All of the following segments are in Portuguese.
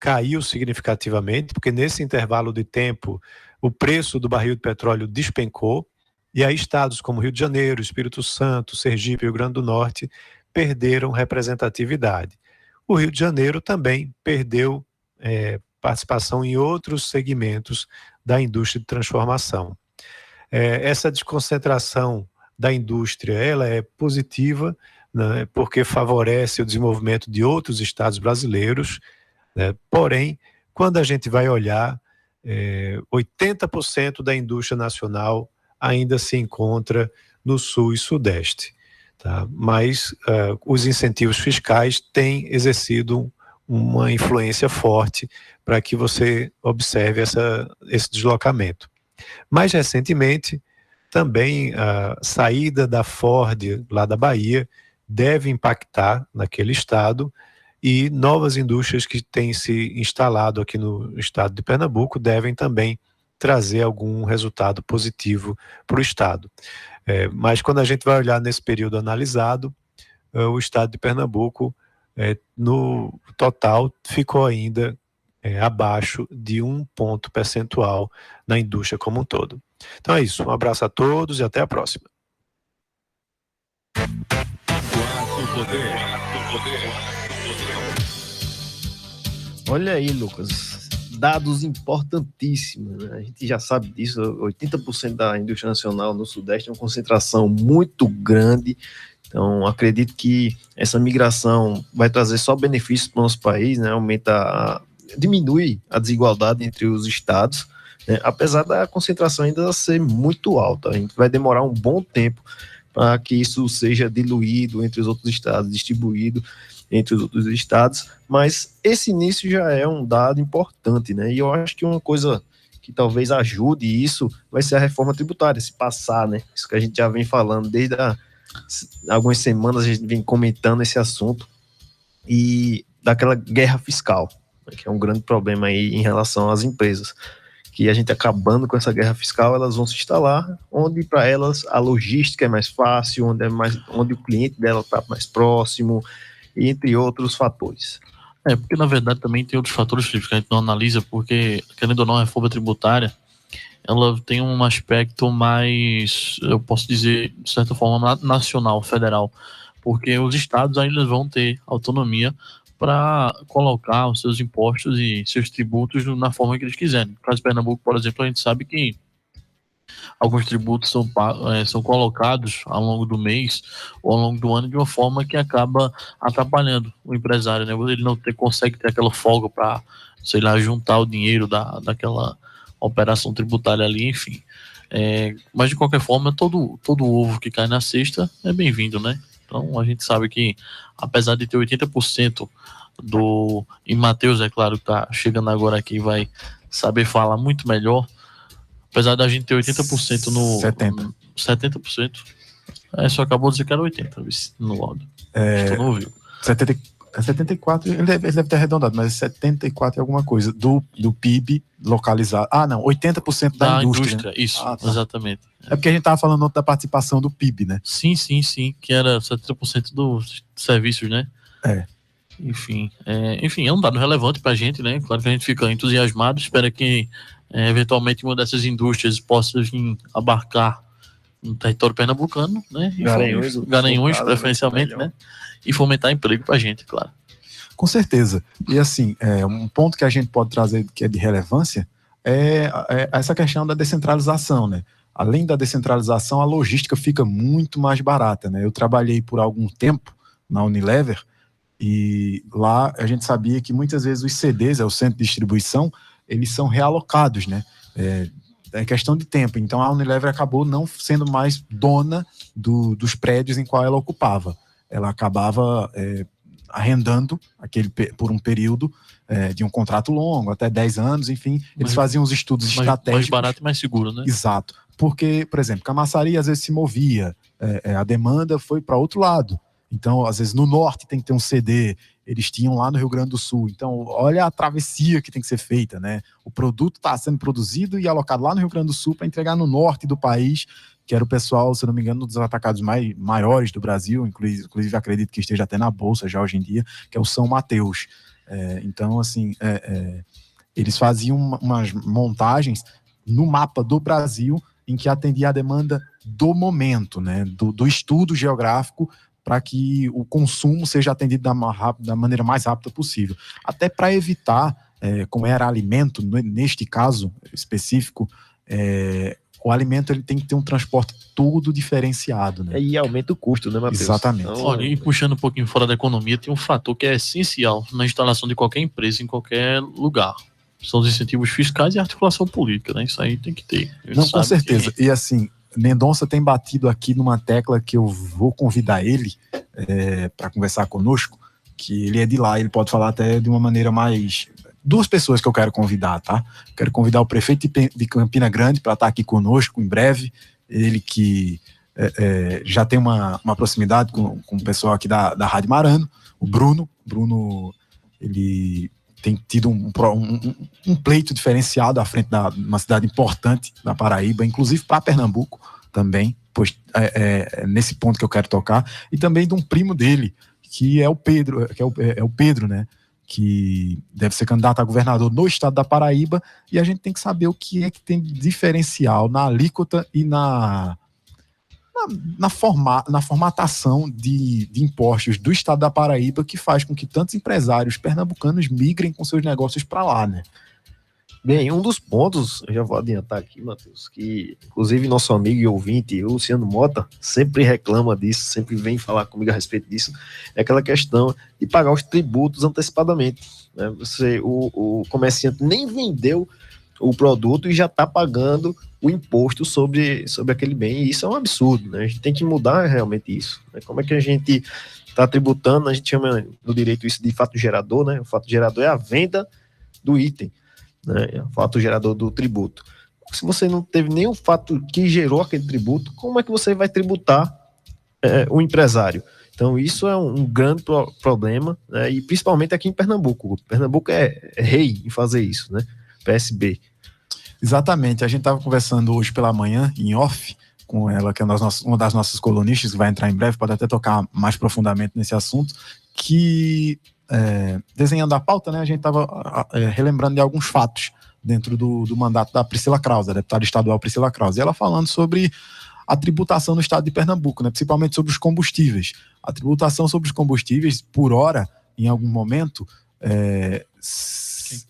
caiu significativamente, porque nesse intervalo de tempo o preço do barril de petróleo despencou, e aí estados como Rio de Janeiro, Espírito Santo, Sergipe e Rio Grande do Norte perderam representatividade. O Rio de Janeiro também perdeu participação em outros segmentos da indústria de transformação. Essa desconcentração da indústria, ela é positiva, né, porque favorece o desenvolvimento de outros estados brasileiros, né? Porém, quando a gente vai olhar, 80% da indústria nacional ainda se encontra no sul e sudeste, tá? Mas os incentivos fiscais têm exercido uma influência forte para que você observe esse deslocamento. Mais recentemente, também a saída da Ford lá da Bahia deve impactar naquele estado, e novas indústrias que têm se instalado aqui no estado de Pernambuco devem também trazer algum resultado positivo para o estado. Mas quando a gente vai olhar nesse período analisado, o estado de Pernambuco, no total, ficou ainda abaixo de 1 ponto percentual na indústria como um todo. Então é isso, um abraço a todos e até a próxima. Olha aí, Lucas, dados importantíssimos, né? A gente já sabe disso, 80% da indústria nacional no Sudeste é uma concentração muito grande. Então, acredito que essa migração vai trazer só benefícios para o nosso país, né? Diminui a desigualdade entre os estados, né? Apesar da concentração ainda ser muito alta. A gente vai demorar um bom tempo para que isso seja diluído entre os outros estados, distribuído entre os outros estados, mas esse início já é um dado importante, né? E eu acho que uma coisa que talvez ajude isso vai ser a reforma tributária, se passar, né? Isso que a gente já vem falando desde algumas semanas, a gente vem comentando esse assunto, e daquela guerra fiscal, né, que é um grande problema aí em relação às empresas, que a gente acabando com essa guerra fiscal, elas vão se instalar onde para elas a logística é mais fácil, onde o cliente dela está mais próximo, entre outros fatores. Porque na verdade também tem outros fatores que a gente não analisa, porque, querendo ou não, a reforma tributária, ela tem um aspecto mais, eu posso dizer, de certa forma, nacional, federal, porque os estados ainda vão ter autonomia para colocar os seus impostos e seus tributos na forma que eles quiserem. No caso de Pernambuco, por exemplo, a gente sabe que alguns tributos são colocados ao longo do mês ou ao longo do ano de uma forma que acaba atrapalhando o empresário, né? Ele não consegue ter aquela folga para, sei lá, juntar o dinheiro daquela operação tributária ali, enfim. Mas de qualquer forma, todo ovo que cai na cesta é bem-vindo, né? Então a gente sabe que, apesar de ter 80% e Matheus, é claro, que tá chegando agora aqui, vai saber falar muito melhor. Apesar da gente ter 80% no... 70%. Só acabou de dizer que era 80% no áudio. Tu não ouviu. 74, ele deve ter arredondado, mas 74 é alguma coisa. Do PIB localizado. Ah, não, 80% da indústria. Né? Isso, tá. Exatamente. É porque a gente estava falando da participação do PIB, né? Sim, que era 70% dos serviços, né? Enfim, é um dado relevante pra gente, né? Claro que a gente fica entusiasmado, espera que eventualmente uma dessas indústrias possa vir abarcar um território pernambucano, né? Garanhuns preferencialmente, né? E fomentar emprego pra gente, claro. Com certeza. E assim, um ponto que a gente pode trazer que é de relevância é essa questão da descentralização, né? Além da descentralização, a logística fica muito mais barata, né? Eu trabalhei por algum tempo na Unilever, e lá a gente sabia que muitas vezes os CDs, o centro de distribuição, eles são realocados, né? É questão de tempo. Então a Unilever acabou não sendo mais dona dos prédios em qual ela ocupava. Ela acabava arrendando por um período de um contrato longo, até 10 anos, enfim. Eles faziam os estudos estratégicos. Mais barato e mais seguro, né? Exato. Porque, por exemplo, Camaçari às vezes se movia, a demanda foi para outro lado. Então, às vezes, no norte tem que ter um CD, eles tinham lá no Rio Grande do Sul. Então, olha a travessia que tem que ser feita, né? O produto está sendo produzido e alocado lá no Rio Grande do Sul para entregar no norte do país, que era o pessoal, se não me engano, um dos atacados maiores do Brasil, inclusive acredito que esteja até na Bolsa já hoje em dia, que é o São Mateus. Então, assim, eles faziam umas montagens no mapa do Brasil em que atendia a demanda do momento, né, do estudo geográfico, para que o consumo seja atendido da maneira mais rápida possível. Até para evitar, como era alimento, neste caso específico, o alimento ele tem que ter um transporte todo diferenciado, né? E aumenta o custo, né, Matheus? Exatamente. Então, Olha, e puxando um pouquinho fora da economia, tem um fator que é essencial na instalação de qualquer empresa em qualquer lugar. São os incentivos fiscais e a articulação política, né? Isso aí tem que ter. Não, com certeza. E assim, Mendonça tem batido aqui numa tecla que eu vou convidar ele para conversar conosco, que ele é de lá, ele pode falar até de uma maneira mais... Duas pessoas que eu quero convidar, tá? Quero convidar o prefeito de Campina Grande para estar aqui conosco em breve, ele que já tem uma proximidade com o pessoal aqui da Rádio Marano, o Bruno. Bruno, ele tem tido um pleito diferenciado à frente de uma cidade importante da Paraíba, inclusive para Pernambuco também, pois nesse ponto que eu quero tocar, e também de um primo dele, que é o Pedro, o Pedro, né, que deve ser candidato a governador no estado da Paraíba, e a gente tem que saber o que é que tem de diferencial na alíquota e na formatação de impostos do estado da Paraíba, que faz com que tantos empresários pernambucanos migrem com seus negócios para lá, né? Bem, um dos pontos, eu já vou adiantar aqui, Matheus, que inclusive nosso amigo e ouvinte, o Luciano Mota, sempre reclama disso, sempre vem falar comigo a respeito disso, é aquela questão de pagar os tributos antecipadamente, né? O comerciante nem vendeu o produto e já está pagando o imposto sobre aquele bem, e isso é um absurdo, né? A gente tem que mudar realmente isso, né? Como é que a gente está tributando, a gente chama no direito isso de fato gerador, né? O fato gerador é a venda do item, né? É o fato gerador do tributo. Se você não teve nenhum fato que gerou aquele tributo, como é que você vai tributar o empresário? Então isso é um grande problema, né? E principalmente aqui em Pernambuco. Pernambuco é rei em fazer isso, né? PSB. Exatamente, a gente estava conversando hoje pela manhã, em off, com ela, que é uma das nossas colunistas, que vai entrar em breve, pode até tocar mais profundamente nesse assunto, que, desenhando a pauta, né, a gente estava relembrando de alguns fatos dentro do mandato da Priscila Krause, a deputada estadual Priscila Krause, e ela falando sobre a tributação no estado de Pernambuco, né, principalmente sobre os combustíveis. A tributação sobre os combustíveis, por hora, em algum momento,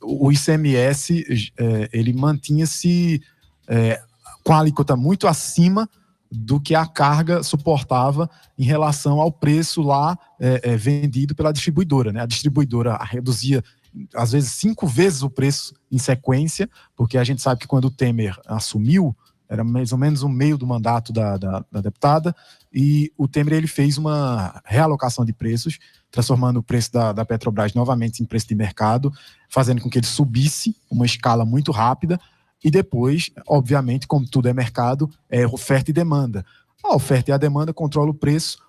o ICMS ele mantinha-se com a alíquota muito acima do que a carga suportava em relação ao preço lá vendido pela distribuidora, né? A distribuidora reduzia às vezes 5 vezes o preço em sequência, porque a gente sabe que quando o Temer assumiu, era mais ou menos o meio do mandato da deputada, e o Temer ele fez uma realocação de preços, transformando o preço da Petrobras novamente em preço de mercado, fazendo com que ele subisse uma escala muito rápida, e depois, obviamente, como tudo é mercado, é oferta e demanda. A oferta e a demanda controlam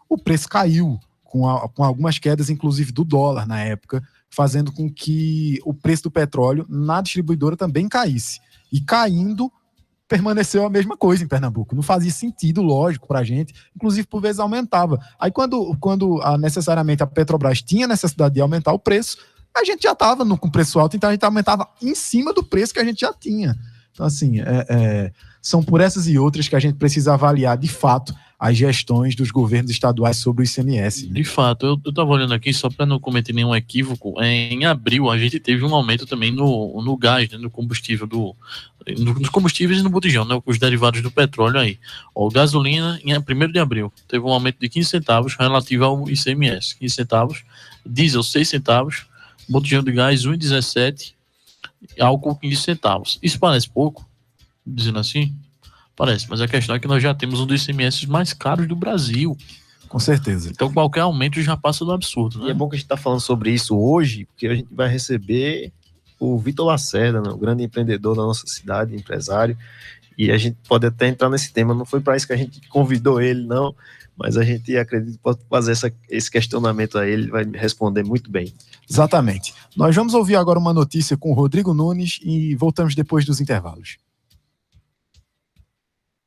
o preço caiu, com algumas quedas, inclusive do dólar na época, fazendo com que o preço do petróleo na distribuidora também caísse. E caindo, permaneceu a mesma coisa em Pernambuco. Não fazia sentido, lógico, para a gente. Inclusive, por vezes, aumentava. Aí, quando necessariamente a Petrobras tinha necessidade de aumentar o preço, a gente já estava com preço alto, então a gente aumentava em cima do preço que a gente já tinha. Então, assim, são por essas e outras que a gente precisa avaliar, de fato, as gestões dos governos estaduais sobre o ICMS. Né? De fato, eu estava olhando aqui, só para não cometer nenhum equívoco, em abril a gente teve um aumento também no gás, né, no combustível, nos combustíveis e no botijão, né, os derivados do petróleo aí. Ó, gasolina, em 1º de abril, teve um aumento de 15 centavos relativo ao ICMS, 15 centavos, diesel 6 centavos, botijão de gás 1,17, álcool 15 centavos. Isso parece pouco, dizendo assim? Parece, mas a questão é que nós já temos um dos ICMS mais caros do Brasil. Com certeza. Então qualquer aumento já passa do absurdo, né? E é bom que a gente está falando sobre isso hoje, porque a gente vai receber o Vitor Lacerda, né, o grande empreendedor da nossa cidade, empresário, e a gente pode até entrar nesse tema. Não foi para isso que a gente convidou ele, não, mas a gente acredita que pode fazer esse questionamento a ele, vai responder muito bem. Exatamente. Nós vamos ouvir agora uma notícia com o Rodrigo Nunes e voltamos depois dos intervalos.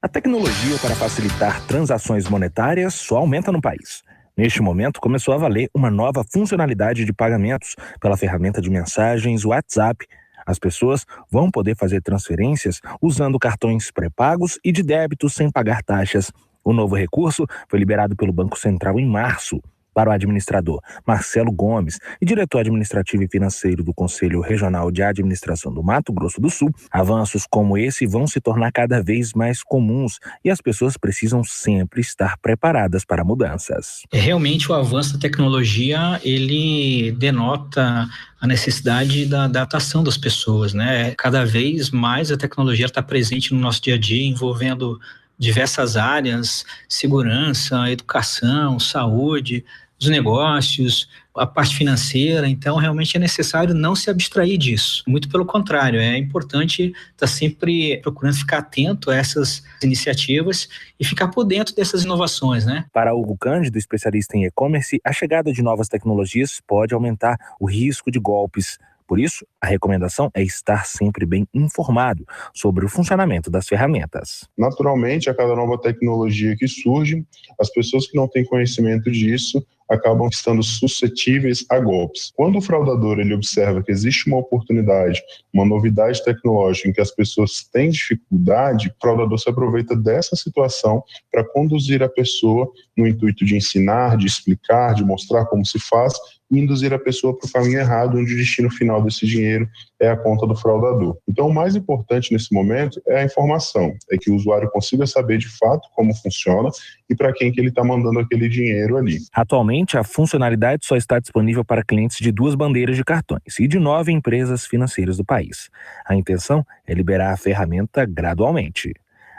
A tecnologia para facilitar transações monetárias só aumenta no país. Neste momento, começou a valer uma nova funcionalidade de pagamentos pela ferramenta de mensagens WhatsApp. As pessoas vão poder fazer transferências usando cartões pré-pagos e de débito sem pagar taxas. O novo recurso foi liberado pelo Banco Central em março. Para o administrador Marcelo Gomes e diretor administrativo e financeiro do Conselho Regional de Administração do Mato Grosso do Sul, avanços como esse vão se tornar cada vez mais comuns e as pessoas precisam sempre estar preparadas para mudanças. Realmente o avanço da tecnologia, ele denota a necessidade da adaptação das pessoas, né? Cada vez mais a tecnologia está presente no nosso dia a dia, envolvendo diversas áreas: segurança, educação, saúde, os negócios, a parte financeira. Então realmente é necessário não se abstrair disso, muito pelo contrário, é importante estar sempre procurando ficar atento a essas iniciativas e ficar por dentro dessas inovações, né? Para Hugo Cândido, especialista em e-commerce, a chegada de novas tecnologias pode aumentar o risco de golpes. Por isso, a recomendação é estar sempre bem informado sobre o funcionamento das ferramentas. Naturalmente, a cada nova tecnologia que surge, as pessoas que não têm conhecimento disso acabam estando suscetíveis a golpes. Quando o fraudador ele observa que existe uma oportunidade, uma novidade tecnológica em que as pessoas têm dificuldade, o fraudador se aproveita dessa situação para conduzir a pessoa no intuito de ensinar, de explicar, de mostrar como se faz e induzir a pessoa para o caminho errado, onde o destino final desse dinheiro é a conta do fraudador. Então, o mais importante nesse momento é a informação, é que o usuário consiga saber de fato como funciona e para quem que ele está mandando aquele dinheiro ali. Atualmente, a funcionalidade só está disponível para clientes de 2 bandeiras de cartões e de 9 empresas financeiras do país. A intenção é liberar a ferramenta gradualmente.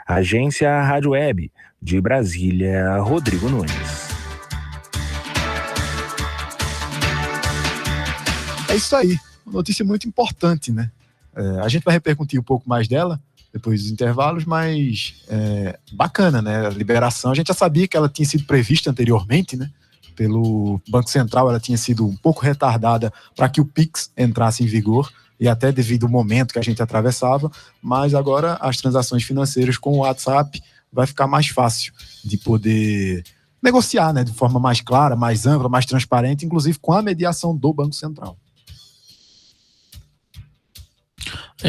Agência Rádio Web, de Brasília, Rodrigo Nunes. É isso aí, uma notícia muito importante, né? A gente vai repercutir um pouco mais dela depois dos intervalos, mas bacana, né? A liberação, a gente já sabia que ela tinha sido prevista anteriormente, né? Pelo Banco Central, ela tinha sido um pouco retardada para que o Pix entrasse em vigor, e até devido ao momento que a gente atravessava, mas agora as transações financeiras com o WhatsApp vai ficar mais fácil de poder negociar, né? De forma mais clara, mais ampla, mais transparente, inclusive com a mediação do Banco Central.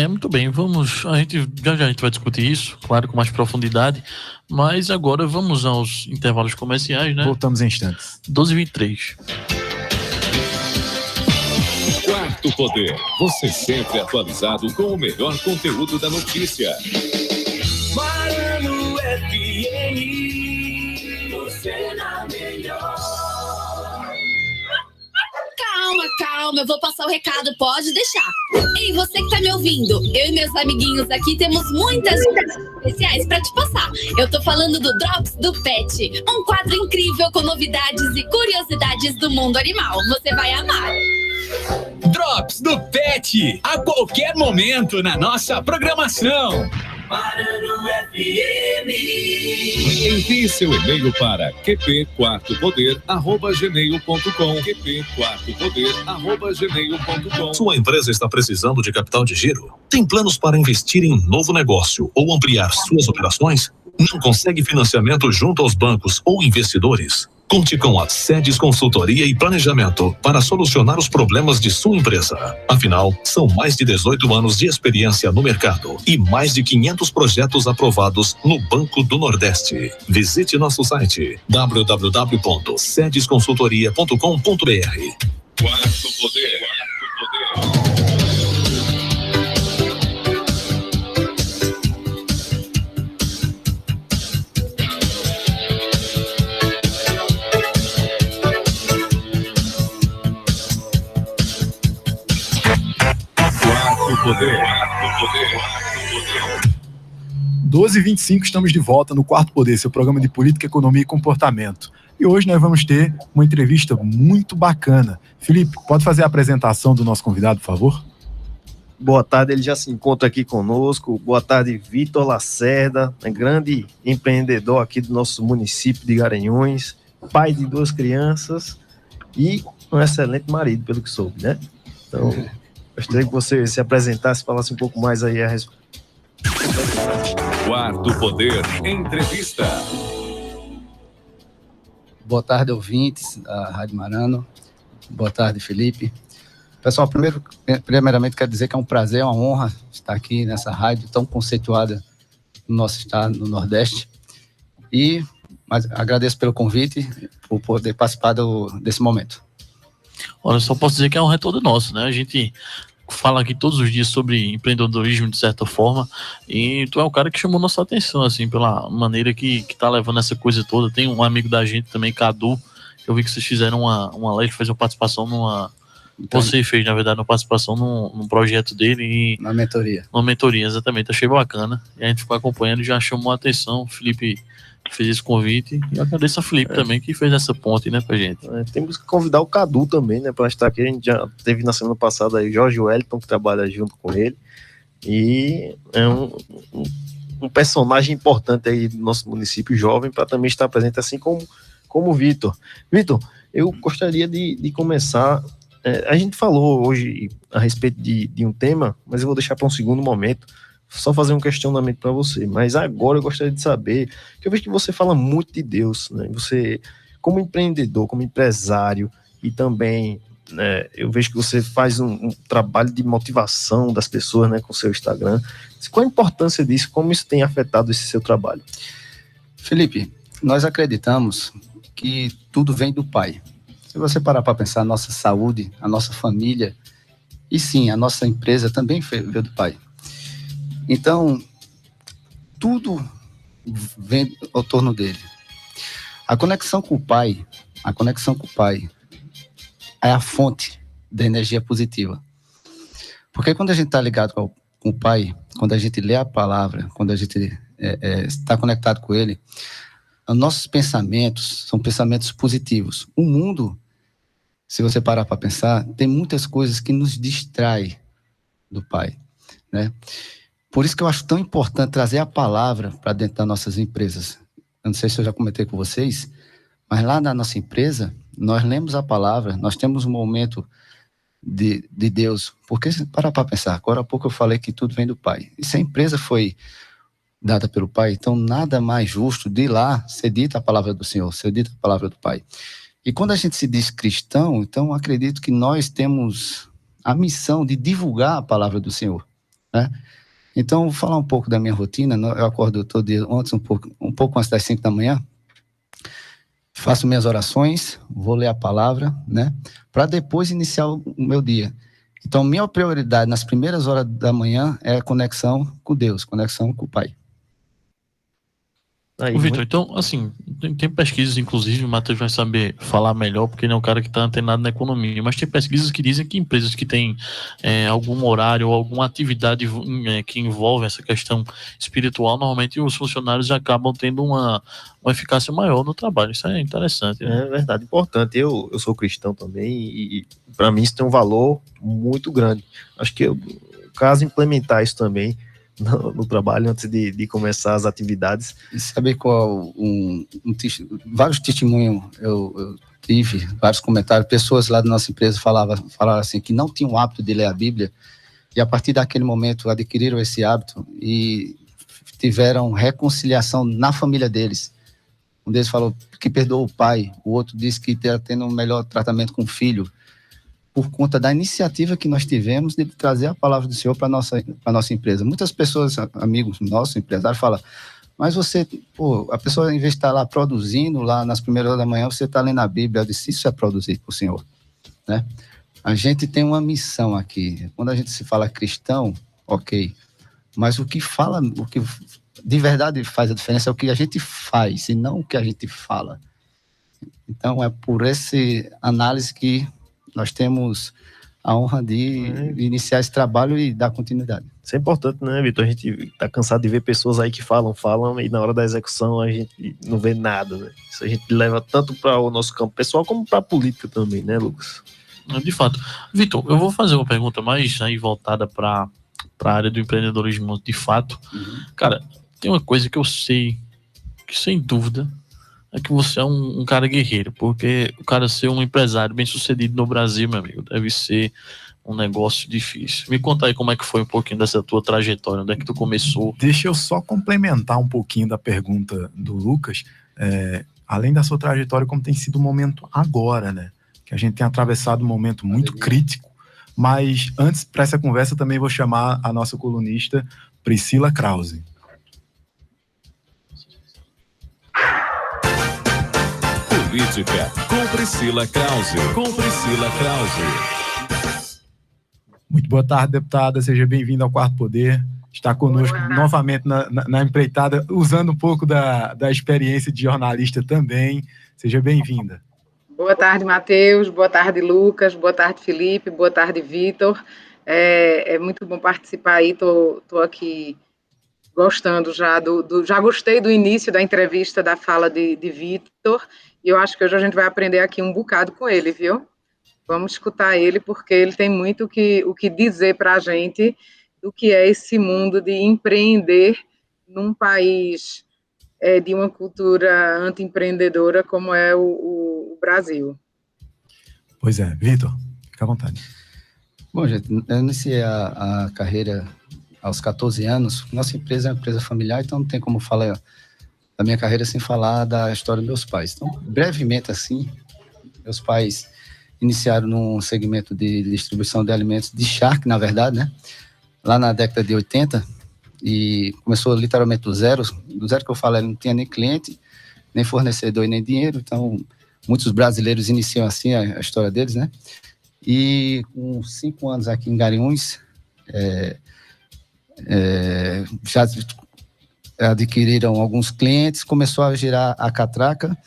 Muito bem, já a gente vai discutir isso, claro, com mais profundidade, mas agora vamos aos intervalos comerciais, né? Voltamos em instantes. 12h23. Quarto Poder, você sempre atualizado com o melhor conteúdo da notícia. Marano FM, você na melhor. Calma, eu vou passar o recado, pode deixar. Ei, você que tá me ouvindo, eu e meus amiguinhos aqui temos muitas dicas especiais pra te passar. Eu tô falando do Drops do Pet, um quadro incrível com novidades e curiosidades do mundo animal. Você vai amar. Drops do Pet, a qualquer momento na nossa programação. Marano FM. Envie seu e-mail para qpquartopoder@gmail.com. qpquartopoder@gmail.com. Sua empresa está precisando de capital de giro? Tem planos para investir em novo negócio ou ampliar suas operações? Não consegue financiamento junto aos bancos ou investidores? Conte com a Sedes Consultoria e Planejamento para solucionar os problemas de sua empresa. Afinal, são mais de 18 anos de experiência no mercado e mais de 500 projetos aprovados no Banco do Nordeste. Visite nosso site www.sedesconsultoria.com.br. Quarto Poder. Poder. 12h25, estamos de volta no Quarto Poder, seu programa de política, economia e comportamento. E hoje nós vamos ter uma entrevista muito bacana. Felipe, pode fazer a apresentação do nosso convidado, por favor? Boa tarde, ele já se encontra aqui conosco. Boa tarde, Vitor Lacerda, grande empreendedor aqui do nosso município de Garanhuns, pai de 2 crianças e um excelente marido, pelo que soube, né? Então, gostaria que você se apresentasse, falasse um pouco mais aí a respeito. Quarto Poder Entrevista. Boa tarde, ouvintes da Rádio Marano. Boa tarde, Felipe. Pessoal, primeiramente quero dizer que é um prazer, uma honra estar aqui nessa rádio tão conceituada no nosso estado, no Nordeste. Mas agradeço pelo convite, por poder participar desse momento. Olha, só posso dizer que é um retorno nosso, né? A gente fala aqui todos os dias sobre empreendedorismo, de certa forma, e tu é o cara que chamou nossa atenção, assim, pela maneira que tá levando essa coisa toda. Tem um amigo da gente também, Cadu, que eu vi que vocês fizeram uma live, fez uma participação numa... Então, você fez, na verdade, uma participação num projeto dele. E na mentoria. Uma mentoria, exatamente. Achei bacana. E a gente ficou acompanhando e já chamou a atenção. O Felipe fez esse convite. E eu agradeço a Felipe também, que fez essa ponte, né, pra gente. Temos que convidar o Cadu também, né, para estar aqui. A gente já teve na semana passada aí Jorge Wellington, que trabalha junto com ele. E é um personagem importante aí do nosso município jovem, para também estar presente, assim como o Vitor. Vitor, eu gostaria de começar... a gente falou hoje a respeito de um tema, mas eu vou deixar para um segundo momento, só fazer um questionamento para você. Mas agora eu gostaria de saber, que eu vejo que você fala muito de Deus, né? Você, como empreendedor, como empresário, e também eu vejo que você faz um trabalho de motivação das pessoas, né, com o seu Instagram. Qual a importância disso? Como isso tem afetado esse seu trabalho? Felipe, nós acreditamos que tudo vem do Pai. Se você parar para pensar, a nossa saúde, a nossa família, e sim, a nossa empresa também veio do Pai. Então, tudo vem ao torno dele. A conexão com o Pai é a fonte da energia positiva. Porque quando a gente está ligado com o Pai, quando a gente lê a palavra, quando a gente está conectado com ele, os nossos pensamentos são pensamentos positivos. O mundo, se você parar para pensar, tem muitas coisas que nos distraem do Pai, né? Por isso que eu acho tão importante trazer a palavra para dentro das nossas empresas. Eu não sei se eu já comentei com vocês, mas lá na nossa empresa, nós lemos a palavra, nós temos um momento de Deus. Porque, se parar para pensar, agora há pouco eu falei que tudo vem do Pai. E se a empresa foi dada pelo Pai, então nada mais justo de lá ser dita a palavra do Senhor, ser dita a palavra do Pai. E quando a gente se diz cristão, então acredito que nós temos a missão de divulgar a palavra do Senhor, né? Então, vou falar um pouco da minha rotina. Eu acordo todo dia, um pouco antes das 5 da manhã, faço minhas orações, vou ler a palavra, né? Para depois iniciar o meu dia. Então, minha prioridade nas primeiras horas da manhã é a conexão com Deus, conexão com o Pai. Vitor, então, assim, tem pesquisas, inclusive, o Matheus vai saber falar melhor, porque ele é um cara que está antenado na economia, mas tem pesquisas que dizem que empresas que têm algum horário ou alguma atividade que envolve essa questão espiritual, normalmente os funcionários acabam tendo uma eficácia maior no trabalho. Isso é interessante, né? É verdade, importante. Eu sou cristão também e para mim isso tem um valor muito grande. Acho que caso implementar isso também no trabalho antes de começar as atividades. E saber qual vários testemunhos eu tive, vários comentários, pessoas lá da nossa empresa falaram assim, que não tinham o hábito de ler a Bíblia, e a partir daquele momento adquiriram esse hábito e tiveram reconciliação na família deles. Um deles falou que perdoou o pai, o outro disse que está tendo um melhor tratamento com o filho, por conta da iniciativa que nós tivemos de trazer a palavra do Senhor para a nossa empresa. Muitas pessoas, amigos nossos, empresários, falam, mas você, a pessoa, em vez de estar lá produzindo, lá nas primeiras horas da manhã, você está lendo a Bíblia. Eu disse, isso é produzir para o Senhor, né? A gente tem uma missão aqui. Quando a gente se fala cristão, ok, mas o que de verdade faz a diferença é o que a gente faz, e não o que a gente fala. Então, é por essa análise que nós temos a honra de iniciar esse trabalho e dar continuidade. Isso é importante, né, Vitor? A gente está cansado de ver pessoas aí que falam, e na hora da execução a gente não vê nada, né? Isso a gente leva tanto para o nosso campo pessoal como para a política também, né, Lucas? De fato. Vitor, eu vou fazer uma pergunta mais aí voltada para a área do empreendedorismo de fato. Cara, tem uma coisa que eu sei, que sem dúvida, é que você é um cara guerreiro, porque o cara ser um empresário bem sucedido no Brasil, meu amigo, deve ser um negócio difícil. Me conta aí como é que foi um pouquinho dessa tua trajetória, onde é que tu começou? Deixa eu só complementar um pouquinho da pergunta do Lucas. além da sua trajetória, como tem sido o momento agora, né? Que a gente tem atravessado um momento muito crítico. Mas antes, para essa conversa, também vou chamar a nossa colunista, Priscila Krause. Política com Priscila Krause. Muito boa tarde, deputada. Seja bem-vinda ao Quarto Poder. Está conosco novamente na empreitada, usando um pouco da experiência de jornalista também. Seja bem-vinda. Boa tarde, Matheus. Boa tarde, Lucas. Boa tarde, Felipe. Boa tarde, Vitor. É muito bom participar aí. Estou aqui gostando já já gostei do início da entrevista, da fala de Vitor, e eu acho que hoje a gente vai aprender aqui um bocado com ele, viu? Vamos escutar ele, porque ele tem muito o que dizer para a gente do que é esse mundo de empreender num país de uma cultura anti-empreendedora como é o Brasil. Pois é, Vitor, fica à vontade. Bom, gente, eu iniciei a carreira aos 14 anos. Nossa empresa é uma empresa familiar, então não tem como falar da minha carreira sem falar da história dos meus pais. Então, brevemente assim, meus pais iniciaram num segmento de distribuição de alimentos, de charque, na verdade, né? Lá na década de 80, e começou literalmente do zero que eu falo, ele não tinha nem cliente, nem fornecedor e nem dinheiro, então muitos brasileiros iniciam assim a história deles, né? E com 5 anos aqui em Garanhuns, já adquiriram alguns clientes, começou a girar a catraca.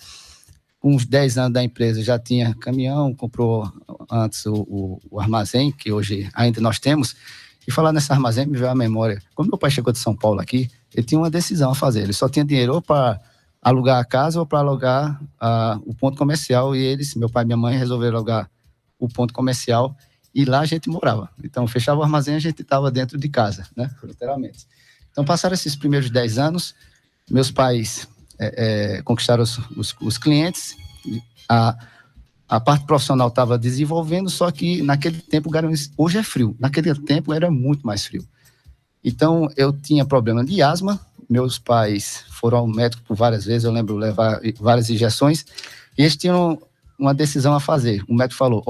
Com uns 10 anos da empresa já tinha caminhão, comprou antes o armazém, que hoje ainda nós temos. E falar nesse armazém me veio à memória. Quando meu pai chegou de São Paulo aqui, ele tinha uma decisão a fazer. Ele só tinha dinheiro ou para alugar a casa ou para alugar o ponto comercial. E eles, meu pai e minha mãe, resolveram alugar o ponto comercial. E lá a gente morava. Então, fechava o armazém, a gente estava dentro de casa, né? Literalmente. Então, passaram esses primeiros 10 anos, meus pais conquistaram os clientes, a parte profissional estava desenvolvendo, só que naquele tempo, Garanhuns hoje é frio, naquele tempo era muito mais frio. Então, eu tinha problema de asma, meus pais foram ao médico por várias vezes, eu lembro levar várias injeções, e eles tinham uma decisão a fazer. O médico falou,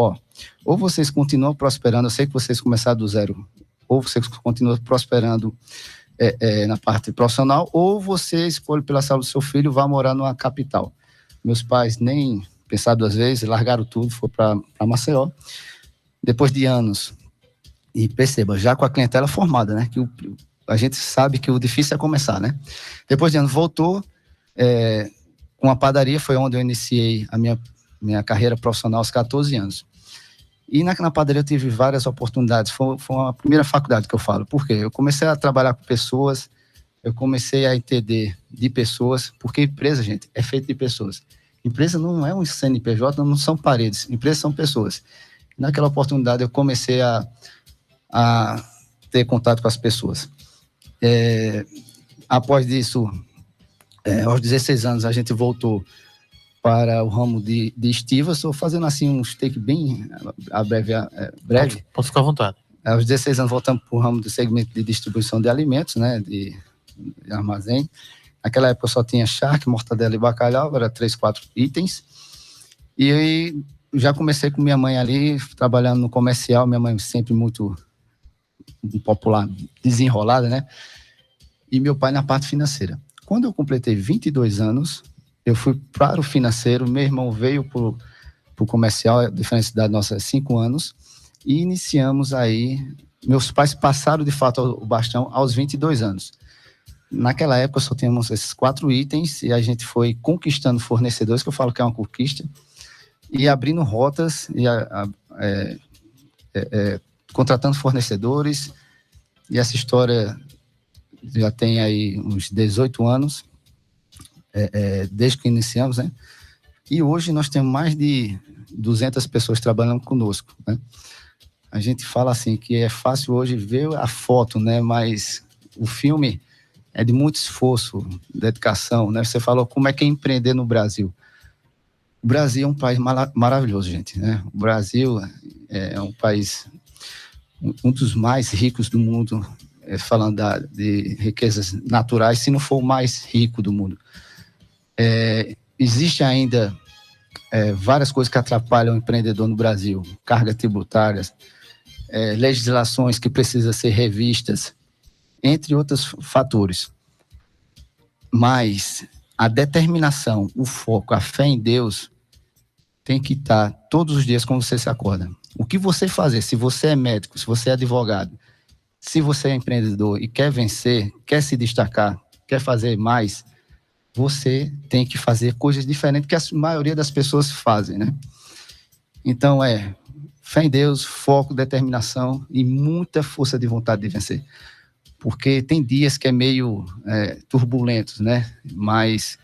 ou vocês continuam prosperando, eu sei que vocês começaram do zero, ou vocês continuam prosperando na parte profissional, ou você escolhe pela saúde do seu filho, vá morar numa capital. Meus pais nem pensaram 2 vezes, largaram tudo, foi para Maceió. Depois de anos, e perceba, já com a clientela formada, né, que a gente sabe que o difícil é começar, né? Depois de anos, voltou com a padaria, foi onde eu iniciei a minha carreira profissional aos 14 anos. E na padaria eu tive várias oportunidades, foi a primeira faculdade que eu falo. Por quê? Eu comecei a trabalhar com pessoas, eu comecei a entender de pessoas, porque empresa, gente, é feita de pessoas. Empresa não é um CNPJ, não são paredes, empresas são pessoas. Naquela oportunidade eu comecei a ter contato com as pessoas. Após disso, aos 16 anos, a gente voltou para o ramo de estivas. Estou fazendo assim um take bem breve. Pode ficar à vontade. Aos 16 anos voltamos para o ramo do segmento de distribuição de alimentos, né, de armazém. Naquela época eu só tinha charque, mortadela e bacalhau, era 3, 4 itens. E aí já comecei com minha mãe ali, trabalhando no comercial, minha mãe sempre muito popular, desenrolada, né? E meu pai na parte financeira. Quando eu completei 22 anos, eu fui para o financeiro, meu irmão veio para o comercial, a diferença da nossa 5 anos, e iniciamos aí, meus pais passaram de fato o bastão aos 22 anos. Naquela época só tínhamos esses 4 itens e a gente foi conquistando fornecedores, que eu falo que é uma conquista, e abrindo rotas, e contratando fornecedores, e essa história já tem aí uns 18 anos, desde que iniciamos, né? E hoje nós temos mais de 200 pessoas trabalhando conosco, né? A gente fala assim que é fácil hoje ver a foto, né? Mas o filme é de muito esforço, dedicação, né? Você falou como é que é empreender no Brasil. O Brasil é um país maravilhoso, gente, né? O Brasil é um país, um dos mais ricos do mundo, falando de riquezas naturais, se não for o mais rico do mundo. existe ainda várias coisas que atrapalham o empreendedor no Brasil, cargas tributárias, legislações que precisam ser revistas, entre outros fatores. Mas a determinação, o foco, a fé em Deus tem que estar todos os dias quando você se acorda. O que você fazer, se você é médico, se você é advogado, se você é empreendedor e quer vencer, quer se destacar, quer fazer mais, você tem que fazer coisas diferentes que a maioria das pessoas fazem, né? Então, fé em Deus, foco, determinação e muita força de vontade de vencer. Porque tem dias que é meio turbulentos, né? Mas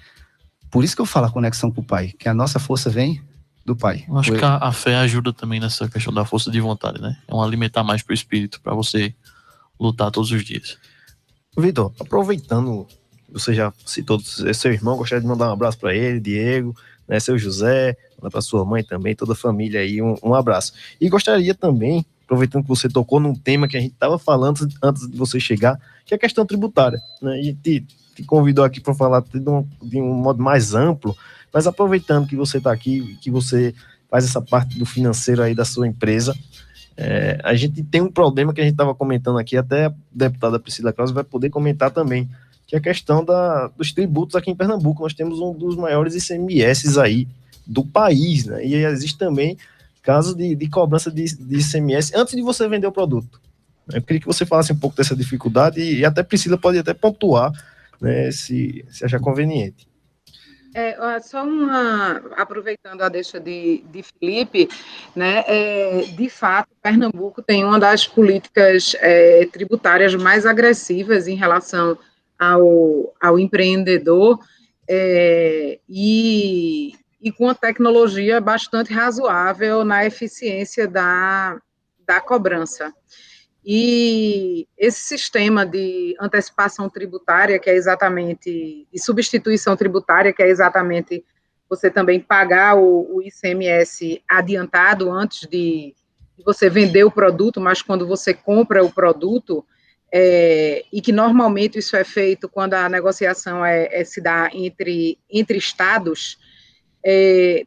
por isso que eu falo a conexão com o Pai, que a nossa força vem do Pai. Eu acho que a fé ajuda também nessa questão da força de vontade, né? É um alimentar mais pro espírito, para você lutar todos os dias. Vitor, aproveitando, você já citou seu irmão, gostaria de mandar um abraço para ele, Diego, né, seu José, para sua mãe também, toda a família aí, um abraço. E gostaria também, aproveitando que você tocou num tema que a gente estava falando antes de você chegar, que é a questão tributária, né? A gente te convidou aqui para falar de um modo mais amplo, mas aproveitando que você está aqui, que você faz essa parte do financeiro aí da sua empresa, a gente tem um problema que a gente estava comentando aqui, até a deputada Priscila Krause vai poder comentar também, que é a questão dos tributos aqui em Pernambuco. Nós temos um dos maiores ICMS aí do país, né? E existe também casos de cobrança de ICMS antes de você vender o produto. Eu queria que você falasse um pouco dessa dificuldade e até Priscila pode até pontuar, né, se achar conveniente. Aproveitando a deixa de Felipe, né, de fato, Pernambuco tem uma das políticas tributárias mais agressivas em relação ao empreendedor e com uma tecnologia bastante razoável na eficiência da cobrança. E esse sistema de antecipação tributária, que é exatamente, de substituição tributária, que é exatamente você também pagar o ICMS adiantado antes de você vender o produto, mas quando você compra o produto, e que normalmente isso é feito quando a negociação se dá entre estados,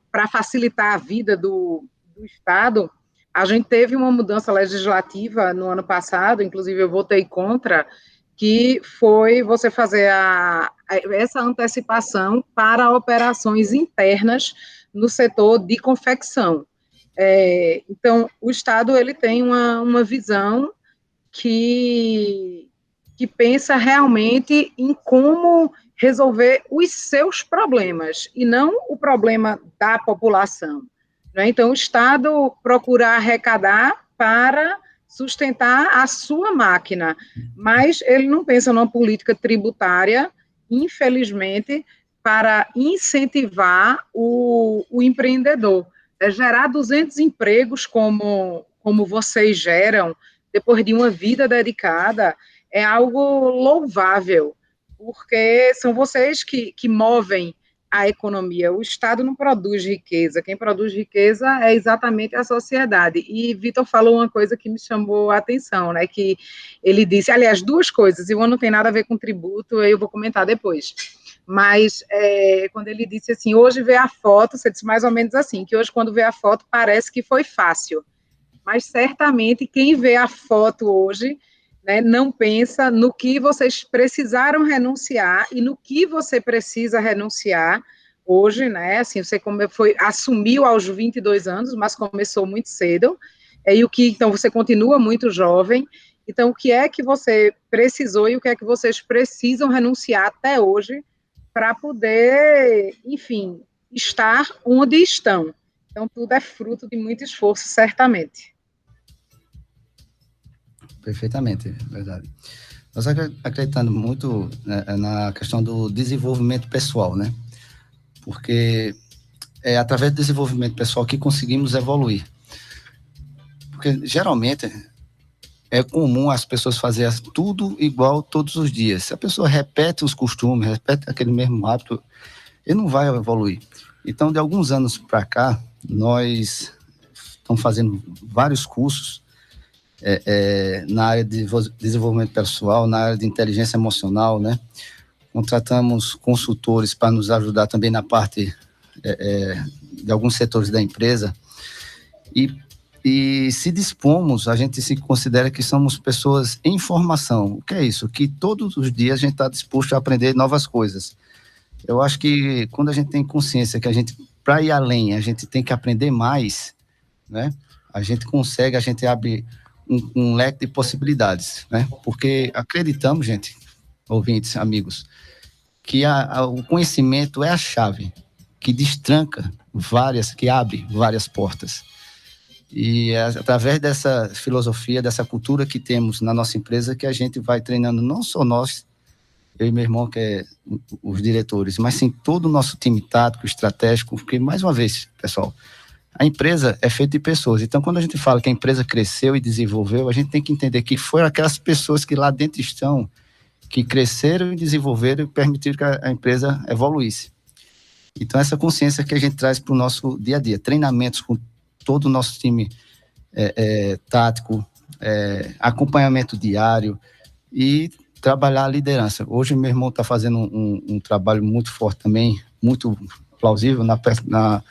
para facilitar a vida do Estado. A gente teve uma mudança legislativa no ano passado, inclusive eu votei contra, que foi você fazer essa antecipação para operações internas no setor de confecção. Então, o Estado ele tem uma visão que pensa realmente em como resolver os seus problemas, e não o problema da população. Então, o Estado procura arrecadar para sustentar a sua máquina, mas ele não pensa numa política tributária, infelizmente, para incentivar o empreendedor. Gerar 200 empregos como vocês geram, depois de uma vida dedicada, é algo louvável, porque são vocês que movem a economia. O Estado não produz riqueza, quem produz riqueza é exatamente a sociedade. E Vitor falou uma coisa que me chamou a atenção, né, que ele disse, aliás, duas coisas, e uma não tem nada a ver com tributo, eu vou comentar depois, mas quando ele disse assim, hoje vê a foto, você disse mais ou menos assim, que hoje quando vê a foto parece que foi fácil, mas certamente quem vê a foto hoje, né, não pensa no que vocês precisaram renunciar e no que você precisa renunciar hoje, né, assim, você assumiu aos 22 anos, mas começou muito cedo, então você continua muito jovem, então o que é que você precisou e o que é que vocês precisam renunciar até hoje para poder, enfim, estar onde estão. Então tudo é fruto de muito esforço, certamente. Perfeitamente, verdade. Nós acreditamos muito, né, na questão do desenvolvimento pessoal, né? Porque é através do desenvolvimento pessoal que conseguimos evoluir. Porque geralmente é comum as pessoas fazerem tudo igual todos os dias. Se a pessoa repete os costumes, repete aquele mesmo hábito, ele não vai evoluir. Então, de alguns anos para cá, nós estamos fazendo vários cursos na área de desenvolvimento pessoal, na área de inteligência emocional, né? contratamos consultores para nos ajudar também na parte de alguns setores da empresa, e se dispomos, a gente se considera que somos pessoas em formação. O que é isso? Que todos os dias a gente está disposto a aprender novas coisas. Eu acho que quando a gente tem consciência que a gente, para ir além, a gente tem que aprender mais, né? A gente consegue, a gente abre um leque de possibilidades, né? Porque acreditamos, gente, ouvintes, amigos, que o conhecimento é a chave que destranca que abre várias portas. E é através dessa filosofia, dessa cultura que temos na nossa empresa, que a gente vai treinando não só nós, eu e meu irmão, que é os diretores, mas sim todo o nosso time tático, estratégico, porque, mais uma vez, pessoal, a empresa é feita de pessoas. Então, quando a gente fala que a empresa cresceu e desenvolveu, a gente tem que entender que foram aquelas pessoas que lá dentro estão, que cresceram e desenvolveram e permitiram que a empresa evoluísse. Então, essa consciência que a gente traz para o nosso dia a dia, treinamentos com todo o nosso time tático, acompanhamento diário e trabalhar a liderança. Hoje, meu irmão está fazendo um trabalho muito forte também, muito plausível na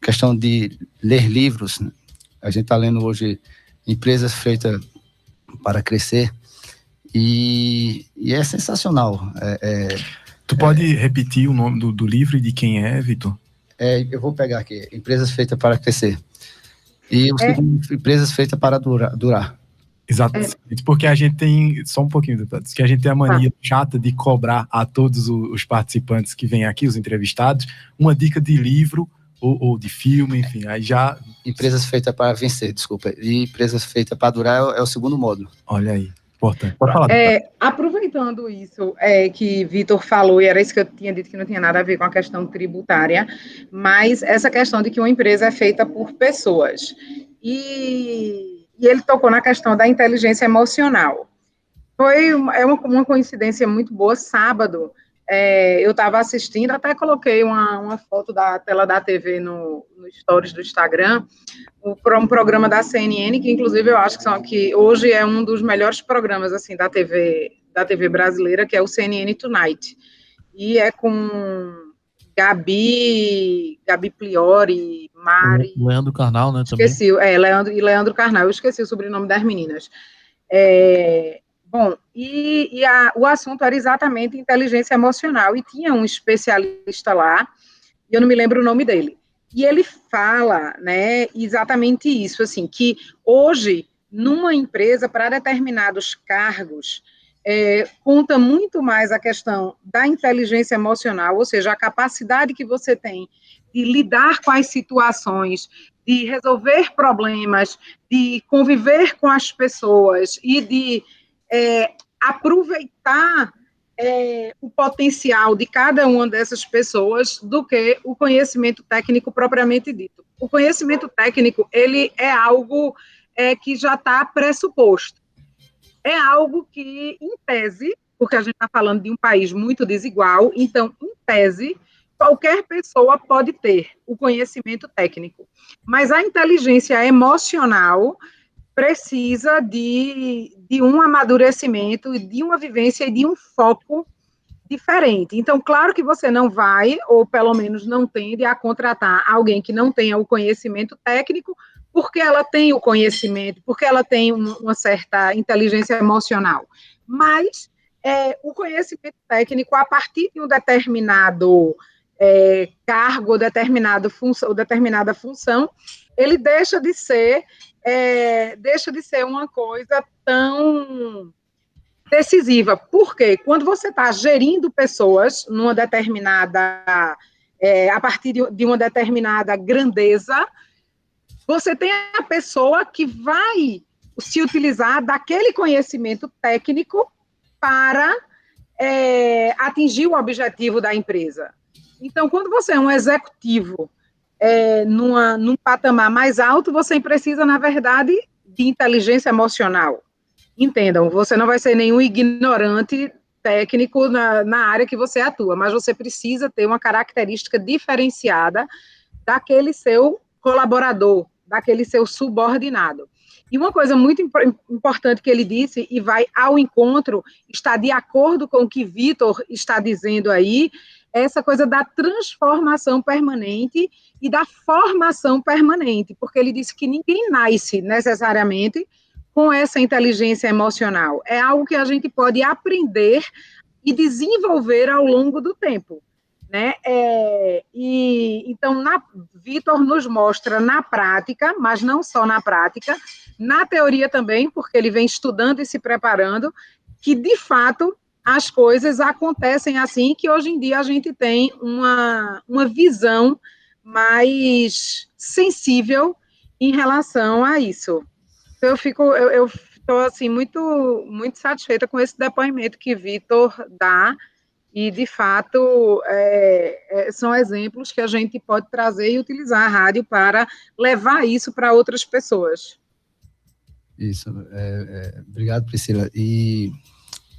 questão de ler livros. A gente está lendo hoje Empresas Feitas para Crescer e é sensacional. Tu pode repetir o nome do livro e de quem é, Vitor? Eu vou pegar aqui, Empresas Feitas para Crescer. E o segundo, Empresas Feitas para durar. Exatamente, porque a gente tem, só um pouquinho, deputados, que a gente tem a mania chata de cobrar a todos os participantes que vêm aqui, os entrevistados, uma dica de livro ou de filme, enfim, aí já... Empresas Feitas para Vencer, desculpa, e Empresas Feitas para Durar é o segundo módulo. Olha aí, importante. Pode falar. Aproveitando isso que Vitor falou, e era isso que eu tinha dito que não tinha nada a ver com a questão tributária, mas essa questão de que uma empresa é feita por pessoas. E ele tocou na questão da inteligência emocional. Foi uma coincidência muito boa. Sábado, eu estava assistindo, até coloquei uma foto da tela da TV no stories do Instagram, um programa da CNN, que inclusive eu acho que hoje é um dos melhores programas assim, da TV brasileira, que é o CNN Tonight. E é com Gabi Priori, Mari... Leandro Carnal, né? Esqueci, Leandro Carnal, eu esqueci o sobrenome das meninas. Bom, o assunto era exatamente inteligência emocional, e tinha um especialista lá, e eu não me lembro o nome dele. E ele fala, né, exatamente isso, assim, que hoje, numa empresa, para determinados cargos, conta muito mais a questão da inteligência emocional, ou seja, a capacidade que você tem de lidar com as situações, de resolver problemas, de conviver com as pessoas e de aproveitar o potencial de cada uma dessas pessoas do que o conhecimento técnico propriamente dito. O conhecimento técnico, ele é algo que já está pressuposto. É algo que, em tese, porque a gente está falando de um país muito desigual, então, em tese, qualquer pessoa pode ter o conhecimento técnico. Mas a inteligência emocional precisa de um amadurecimento, de uma vivência e de um foco diferente. Então, claro que você não vai, ou pelo menos não tende a contratar alguém que não tenha o conhecimento técnico, porque ela tem o conhecimento, porque ela tem uma certa inteligência emocional. Mas o conhecimento técnico, a partir de um determinado cargo, ou determinada função, ele deixa de ser uma coisa tão decisiva. Por quê? Quando você está gerindo pessoas numa determinada, a partir de uma determinada grandeza, você tem a pessoa que vai se utilizar daquele conhecimento técnico para atingir o objetivo da empresa. Então, quando você é um executivo num patamar mais alto, você precisa, na verdade, de inteligência emocional. Entendam, você não vai ser nenhum ignorante técnico na área que você atua, mas você precisa ter uma característica diferenciada daquele seu colaborador, daquele seu subordinado. E uma coisa muito importante que ele disse, e vai ao encontro, está de acordo com o que Vitor está dizendo aí, é essa coisa da transformação permanente e da formação permanente, porque ele disse que ninguém nasce necessariamente com essa inteligência emocional. É algo que a gente pode aprender e desenvolver ao longo do tempo. Né? Então, Vitor nos mostra na prática, mas não só na prática, na teoria também, porque ele vem estudando e se preparando, que, de fato, as coisas acontecem assim, que hoje em dia a gente tem uma visão mais sensível em relação a isso. Eu estou assim, muito, muito satisfeita com esse depoimento que Vitor dá, e, de fato, são exemplos que a gente pode trazer e utilizar a rádio para levar isso para outras pessoas. Isso, obrigado, Priscila. E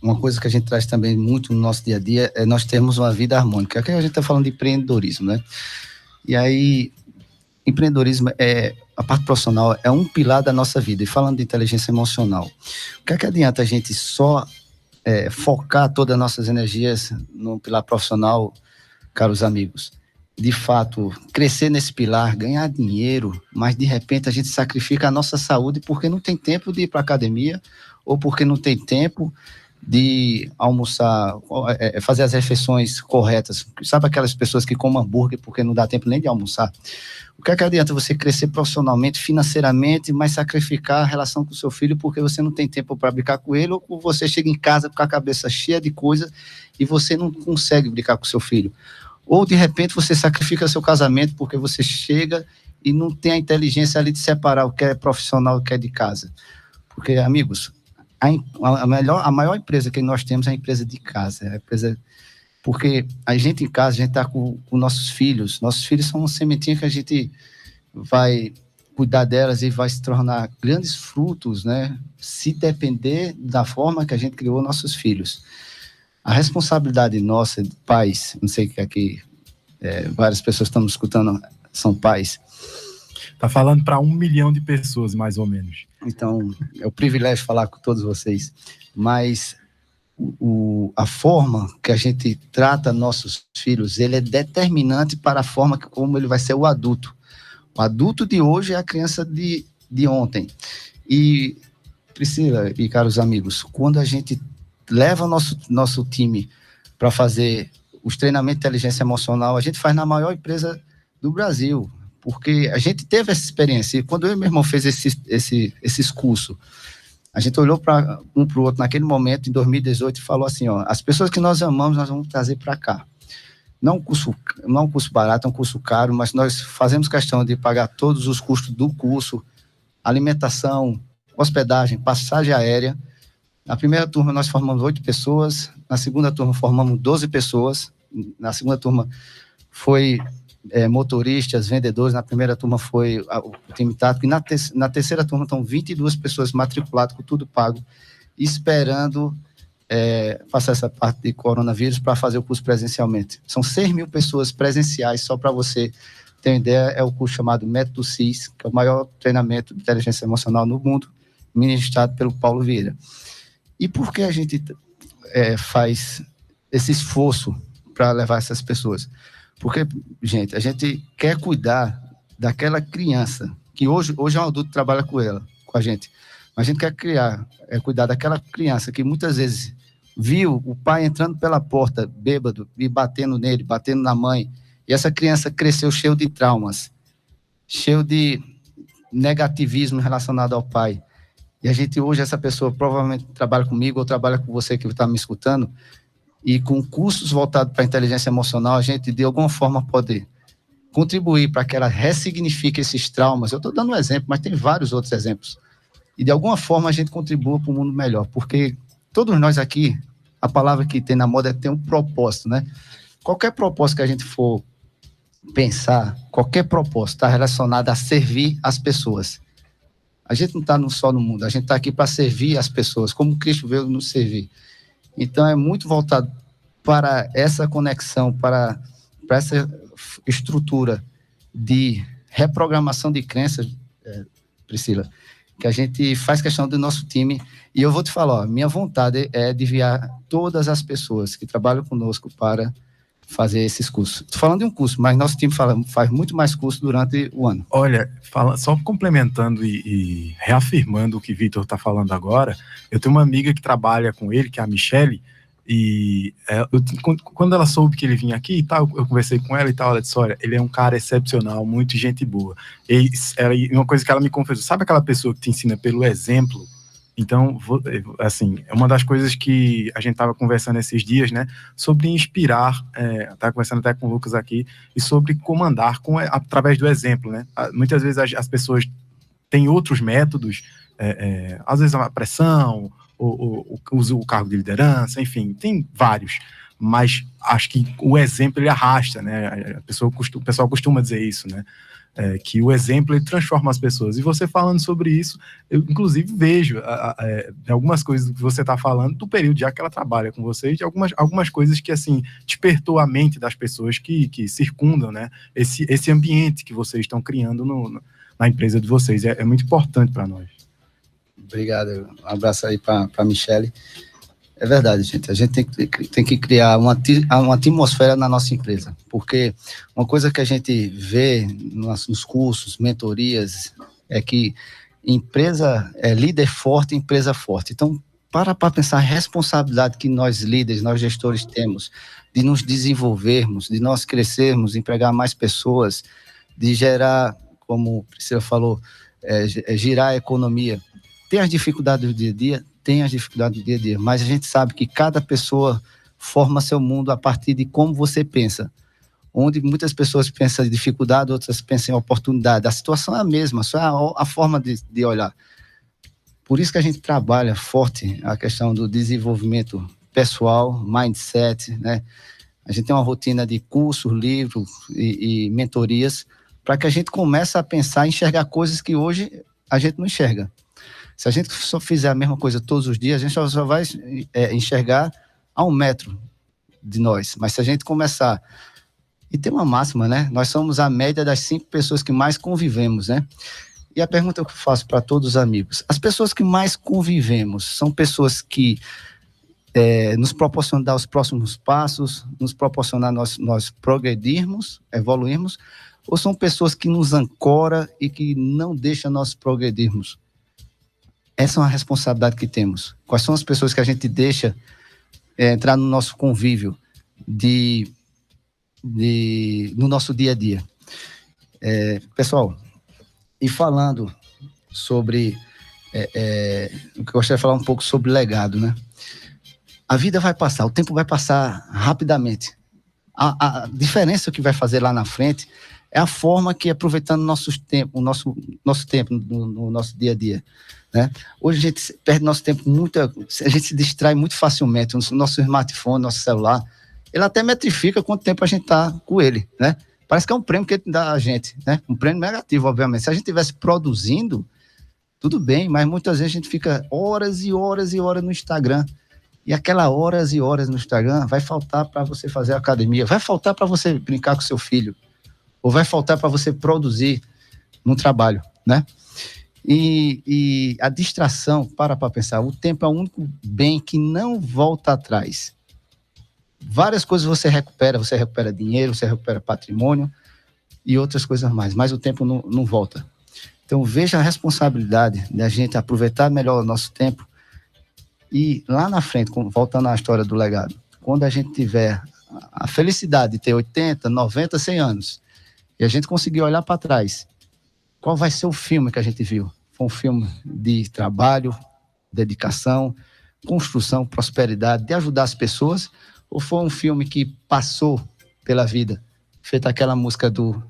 uma coisa que a gente traz também muito no nosso dia a dia é nós termos uma vida harmônica. Aqui a gente está falando de empreendedorismo, né? E aí, empreendedorismo a parte profissional é um pilar da nossa vida. E falando de inteligência emocional, o que é que adianta a gente só focar todas as nossas energias no pilar profissional, caros amigos? De fato, crescer nesse pilar, ganhar dinheiro, mas de repente a gente sacrifica a nossa saúde porque não tem tempo de ir para a academia ou porque não tem tempo de almoçar, fazer as refeições corretas. Sabe aquelas pessoas que comem hambúrguer porque não dá tempo nem de almoçar? O que é que adianta você crescer profissionalmente, financeiramente, mas sacrificar a relação com o seu filho porque você não tem tempo para brincar com ele, ou você chega em casa com a cabeça cheia de coisa e você não consegue brincar com o seu filho? Ou, de repente, você sacrifica seu casamento porque você chega e não tem a inteligência ali de separar o que é profissional e o que é de casa. Porque, amigos, a maior empresa que nós temos é a empresa de casa, é a empresa... Porque a gente em casa, a gente está com nossos filhos são uma sementinha que a gente vai cuidar delas e vai se tornar grandes frutos, né? Se depender da forma que a gente criou nossos filhos. A responsabilidade nossa, de pais, não sei que aqui várias pessoas estão escutando, são pais. Está falando para 1 milhão de pessoas, mais ou menos. Então, é um privilégio falar com todos vocês, mas... a forma que a gente trata nossos filhos, ele é determinante para a forma como ele vai ser o adulto. O adulto de hoje é a criança de ontem. E, Priscila e caros amigos, quando a gente leva nosso time para fazer os treinamentos de inteligência emocional, a gente faz na maior empresa do Brasil, porque a gente teve essa experiência. E quando eu e meu irmão fez esses cursos, a gente olhou para um para o outro naquele momento, em 2018, e falou assim, as pessoas que nós amamos, nós vamos trazer para cá. Não um curso barato, é um curso caro, mas nós fazemos questão de pagar todos os custos do curso, alimentação, hospedagem, passagem aérea. Na primeira turma nós formamos 8 pessoas, na segunda turma formamos 12 pessoas, na segunda turma foi motoristas, vendedores, na primeira turma foi o time tático, e na terceira turma estão 22 pessoas matriculadas, com tudo pago, esperando passar essa parte de coronavírus para fazer o curso presencialmente. São 6 mil pessoas presenciais, só para você ter uma ideia, é o curso chamado Método CIS, que é o maior treinamento de inteligência emocional no mundo, ministrado pelo Paulo Vieira. E por que a gente faz esse esforço para levar essas pessoas? Porque, gente, a gente quer cuidar daquela criança, que hoje é um adulto que trabalha com a gente, mas a gente quer cuidar daquela criança que muitas vezes viu o pai entrando pela porta, bêbado, e batendo nele, batendo na mãe, e essa criança cresceu cheio de traumas, cheio de negativismo relacionado ao pai. E a gente hoje, essa pessoa provavelmente trabalha comigo ou trabalha com você que está me escutando, e com cursos voltados para a inteligência emocional, a gente, de alguma forma, pode contribuir para que ela ressignifique esses traumas. Eu estou dando um exemplo, mas tem vários outros exemplos. E, de alguma forma, a gente contribua para um mundo melhor, porque todos nós aqui, a palavra que tem na moda é ter um propósito, né? Qualquer propósito que a gente for pensar, qualquer propósito está relacionado a servir as pessoas. A gente não está só no mundo, a gente está aqui para servir as pessoas, como Cristo veio nos servir. Então, é muito voltado para essa conexão, para essa estrutura de reprogramação de crenças, Priscila, que a gente faz questão do nosso time, e eu vou te falar, ó, minha vontade é de enviar todas as pessoas que trabalham conosco para fazer esses cursos. Estou falando de um curso, mas nosso time faz muito mais curso durante o ano. Olha, só complementando e reafirmando o que o Vitor está falando agora, eu tenho uma amiga que trabalha com ele, que é a Michele, e quando ela soube que ele vinha aqui e tal, eu conversei com ela e tal, ela disse, olha, ele é um cara excepcional, muito gente boa. E uma coisa que ela me confessou, sabe aquela pessoa que te ensina pelo exemplo? Então, assim, é uma das coisas que a gente estava conversando esses dias, né, sobre inspirar, estava conversando até com o Lucas aqui, e sobre comandar através do exemplo, né? Muitas vezes as pessoas têm outros métodos, às vezes a pressão, o cargo de liderança, enfim, tem vários, mas acho que o exemplo ele arrasta, né? O pessoal costuma dizer isso, né? Que o exemplo ele transforma as pessoas. E você falando sobre isso, eu inclusive vejo algumas coisas que você está falando do período já que ela trabalha com vocês, de algumas coisas que assim despertou a mente das pessoas que circundam, né? Esse ambiente que vocês estão criando na empresa de vocês. É muito importante para nós. Obrigado. Um abraço aí para a Michele. É verdade, gente. A gente tem que criar uma atmosfera na nossa empresa, porque uma coisa que a gente vê nos cursos, mentorias, é que empresa é líder forte, empresa forte. Então, para pensar a responsabilidade que nós líderes, nós gestores temos de nos desenvolvermos, de nós crescermos, empregar mais pessoas, de gerar, como o Priscila falou, girar a economia. Tem as dificuldades do dia a dia? Tem as dificuldades do dia a dia, mas a gente sabe que cada pessoa forma seu mundo a partir de como você pensa. Onde muitas pessoas pensam em dificuldade, outras pensam em oportunidade. A situação é a mesma, só é a forma de olhar. Por isso que a gente trabalha forte a questão do desenvolvimento pessoal, mindset, né? A gente tem uma rotina de cursos, livros e mentorias para que a gente comece a pensar, enxergar coisas que hoje a gente não enxerga. Se a gente só fizer a mesma coisa todos os dias, a gente só vai enxergar a 1 metro de nós. Mas se a gente começar... E tem uma máxima, né? Nós somos a média das 5 pessoas que mais convivemos, né? E a pergunta que eu faço para todos os amigos. As pessoas que mais convivemos são pessoas que nos proporcionam dar os próximos passos, nos proporcionar nós progredirmos, evoluirmos, ou são pessoas que nos ancoram e que não deixam nós progredirmos? Essa é uma responsabilidade que temos. Quais são as pessoas que a gente deixa entrar no nosso convívio no nosso dia a dia? Pessoal, e falando sobre... eu gostaria de falar um pouco sobre legado, né? A vida vai passar, o tempo vai passar rapidamente. A diferença que vai fazer lá na frente é a forma que, aproveitando o nosso tempo no nosso dia a dia, né? Hoje a gente perde nosso tempo a gente se distrai muito facilmente. O nosso smartphone, nosso celular, ele até metrifica quanto tempo a gente está com ele, né? Parece que é um prêmio que ele dá a gente, né? Um prêmio negativo, obviamente. Se a gente estivesse produzindo, tudo bem, mas muitas vezes a gente fica horas e horas e horas no Instagram. E aquelas horas e horas no Instagram vai faltar para você fazer academia, vai faltar para você brincar com seu filho, ou vai faltar para você produzir no trabalho, né? E a distração, para pensar, o tempo é o único bem que não volta atrás. Várias coisas você recupera dinheiro, você recupera patrimônio e outras coisas mais, mas o tempo não volta. Então veja a responsabilidade da gente aproveitar melhor o nosso tempo e lá na frente, voltando à história do legado, quando a gente tiver a felicidade de ter 80, 90, 100 anos e a gente conseguir olhar para trás, qual vai ser o filme que a gente viu? Foi um filme de trabalho, dedicação, construção, prosperidade, de ajudar as pessoas, ou foi um filme que passou pela vida, feita aquela música do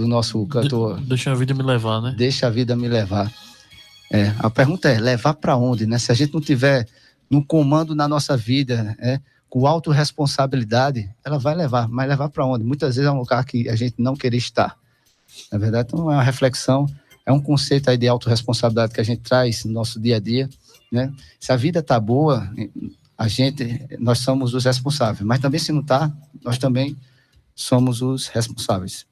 nosso cantor... Deixa a vida me levar, né? Deixa a vida me levar. A pergunta é, levar para onde, né? Se a gente não tiver no comando na nossa vida, com autorresponsabilidade, ela vai levar, mas levar para onde? Muitas vezes é um lugar que a gente não queria estar. Na verdade, então é uma reflexão, é um conceito aí de autorresponsabilidade que a gente traz no nosso dia a dia, né? Se a vida está boa, nós somos os responsáveis, mas também se não está, nós também somos os responsáveis.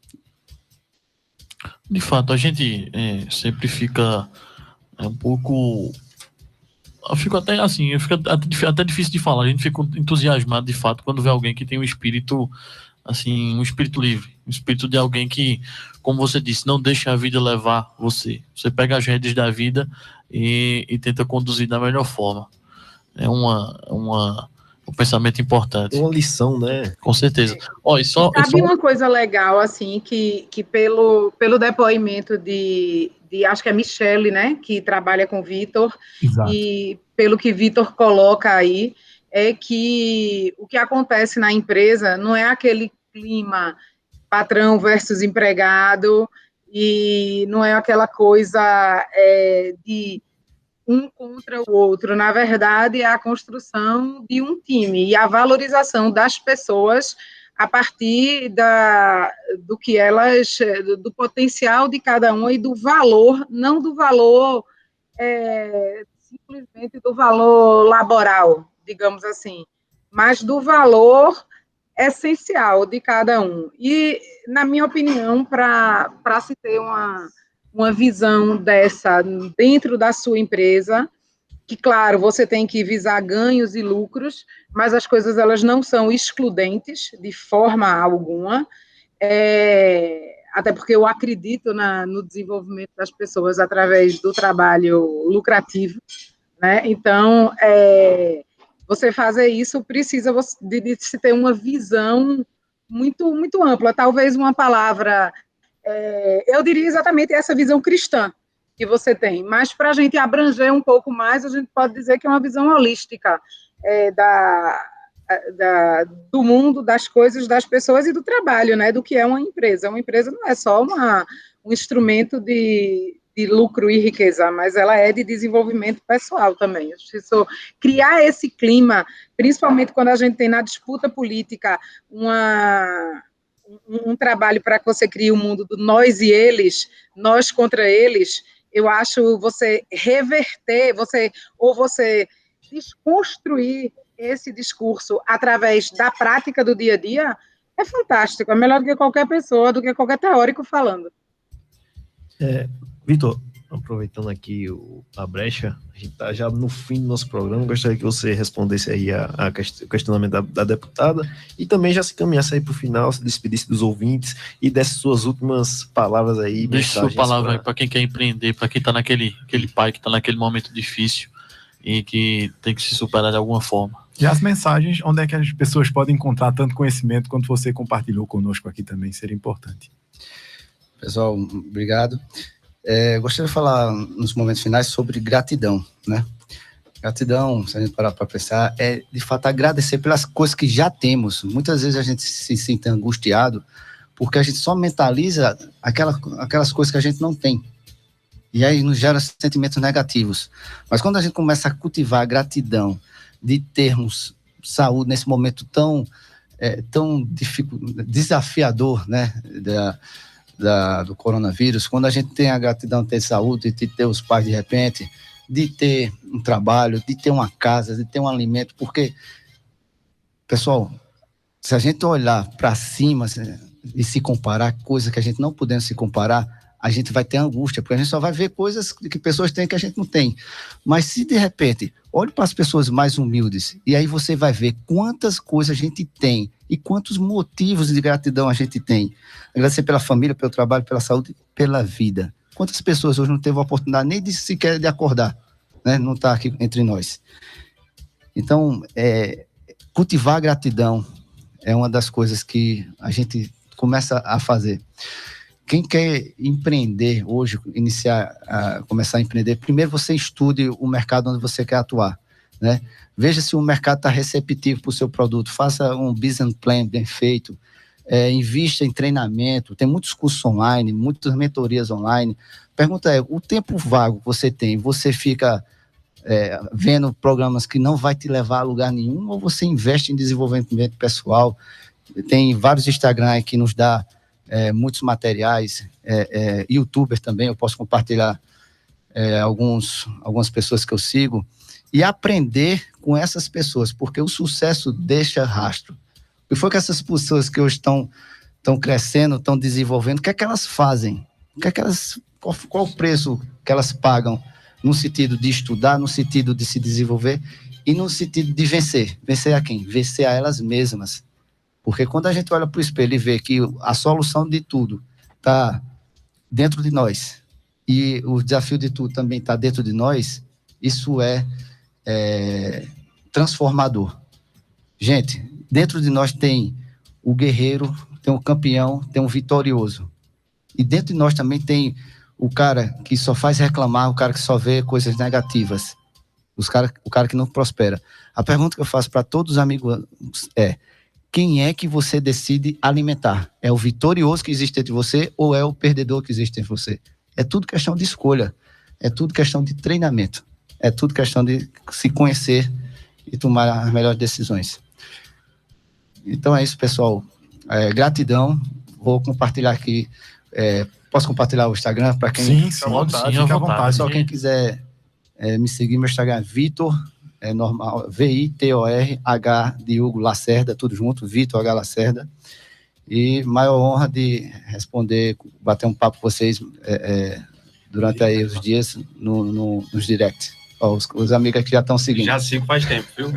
De fato, a gente sempre fica um pouco... Eu fico até assim, até difícil de falar. A gente fica entusiasmado, de fato, quando vê alguém que tem um espírito, assim, um espírito livre. Um espírito de alguém que, como você disse, não deixa a vida levar você. Você pega as rédeas da vida e tenta conduzir da melhor forma. É um pensamento importante. Uma lição, né? Com certeza. Sabe uma coisa legal, assim, que pelo depoimento de acho que é Michele, né, que trabalha com Vitor, e pelo que Vitor coloca aí, é que o que acontece na empresa não é aquele clima patrão versus empregado, e não é aquela coisa de um contra o outro. Na verdade, é a construção de um time e a valorização das pessoas a partir do que elas, do potencial de cada um e do valor, não do valor simplesmente do valor laboral, digamos assim, mas do valor essencial de cada um. E, na minha opinião, para se ter uma visão dessa dentro da sua empresa, que, claro, você tem que visar ganhos e lucros, mas as coisas elas não são excludentes de forma alguma, até porque eu acredito no desenvolvimento das pessoas através do trabalho lucrativo, né? Então, você fazer isso precisa de se ter uma visão muito, muito ampla, talvez uma palavra... eu diria exatamente essa visão cristã que você tem, mas para a gente abranger um pouco mais, a gente pode dizer que é uma visão holística do mundo, das coisas, das pessoas e do trabalho, né, do que é uma empresa. Uma empresa não é só um instrumento de lucro e riqueza, mas ela é de desenvolvimento pessoal também. Preciso criar esse clima, principalmente quando a gente tem na disputa política um trabalho para que você crie um mundo do nós e eles, nós contra eles. Eu acho você reverter, você desconstruir esse discurso através da prática do dia a dia é fantástico, é melhor do que qualquer pessoa, do que qualquer teórico falando. Vitor, aproveitando aqui a brecha, a gente está já no fim do nosso programa, gostaria que você respondesse aí o questionamento da deputada e também já se caminhasse aí para o final, se despedisse dos ouvintes e desse suas últimas palavras aí. Deixa sua palavra aí para quem quer empreender, para quem está aquele pai que está naquele momento difícil e que tem que se superar de alguma forma. E as mensagens, onde é que as pessoas podem encontrar tanto conhecimento quanto você compartilhou conosco aqui também, seria importante. Pessoal, obrigado. Gostaria de falar nos momentos finais sobre gratidão, né? Gratidão, se a gente parar para pensar, é de fato agradecer pelas coisas que já temos. Muitas vezes a gente se sente angustiado porque a gente só mentaliza aquelas coisas que a gente não tem. E aí nos gera sentimentos negativos. Mas quando a gente começa a cultivar a gratidão de termos saúde nesse momento tão desafiador, né, do coronavírus, quando a gente tem a gratidão de ter saúde, de ter os pais de repente, de ter um trabalho, de ter uma casa, de ter um alimento, porque, pessoal, se a gente olhar para cima e se comparar, coisa que a gente não podendo se comparar, a gente vai ter angústia, porque a gente só vai ver coisas que pessoas têm que a gente não tem. Mas se de repente, olhe para as pessoas mais humildes, e aí você vai ver quantas coisas a gente tem e quantos motivos de gratidão a gente tem. Agradecer pela família, pelo trabalho, pela saúde, pela vida. Quantas pessoas hoje não teve a oportunidade nem de sequer de acordar, né? Não está aqui entre nós. Então, cultivar a gratidão é uma das coisas que a gente começa a fazer. Quem quer empreender hoje, começar a empreender, primeiro você estude o mercado onde você quer atuar, né? Veja se o mercado está receptivo para o seu produto, faça um business plan bem feito, invista em treinamento, tem muitos cursos online, muitas mentorias online. Pergunta o tempo vago que você tem, você fica vendo programas que não vai te levar a lugar nenhum, ou você investe em desenvolvimento pessoal? Tem vários Instagram que nos dá muitos materiais, youtubers também, eu posso compartilhar algumas pessoas que eu sigo, e aprender com essas pessoas, porque o sucesso deixa rastro. O que foi que essas pessoas que hoje estão crescendo, estão desenvolvendo, o que é que elas fazem? O que é que elas, qual o preço que elas pagam no sentido de estudar, no sentido de se desenvolver e no sentido de vencer. Vencer a quem? Vencer a elas mesmas. Porque quando a gente olha para o espelho e vê que a solução de tudo está dentro de nós e o desafio de tudo também está dentro de nós, isso é transformador. Gente, dentro de nós tem o guerreiro, tem o campeão, tem o vitorioso. E dentro de nós também tem o cara que só faz reclamar, o cara que só vê coisas negativas, o cara que não prospera. A pergunta que eu faço para todos os amigos é: quem é que você decide alimentar? É o vitorioso que existe entre você ou é o perdedor que existe entre você? É tudo questão de escolha, é tudo questão de treinamento, é tudo questão de se conhecer e tomar as melhores decisões. Então é isso, pessoal. Gratidão. Vou compartilhar aqui. Posso compartilhar o Instagram para quem... Sim, fica à vontade. Só quem quiser me seguir, meu Instagram é Vitor, normal, VITOR, de Hugo Lacerda, tudo junto, Vitor H. Lacerda. E maior honra de responder, bater um papo com vocês durante aí os dias nos direct. Os amigos que já estão seguindo. Já sigo faz tempo, viu?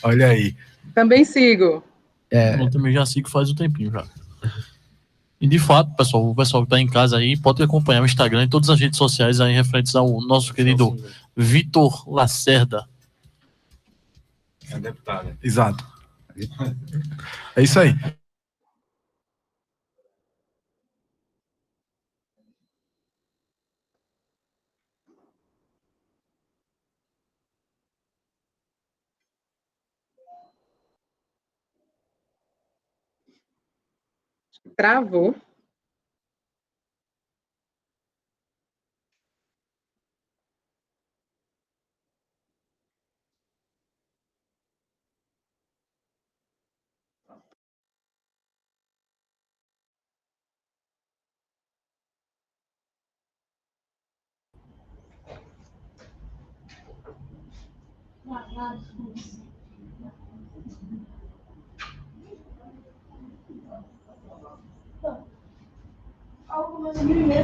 Olha aí. Também sigo. Eu também já sigo faz um tempinho já. E de fato, pessoal, o pessoal que está em casa aí pode acompanhar o Instagram e todas as redes sociais aí referentes ao nosso querido Vitor Lacerda. É deputado. Exato. É isso aí. Travou. Algumas mil e meia,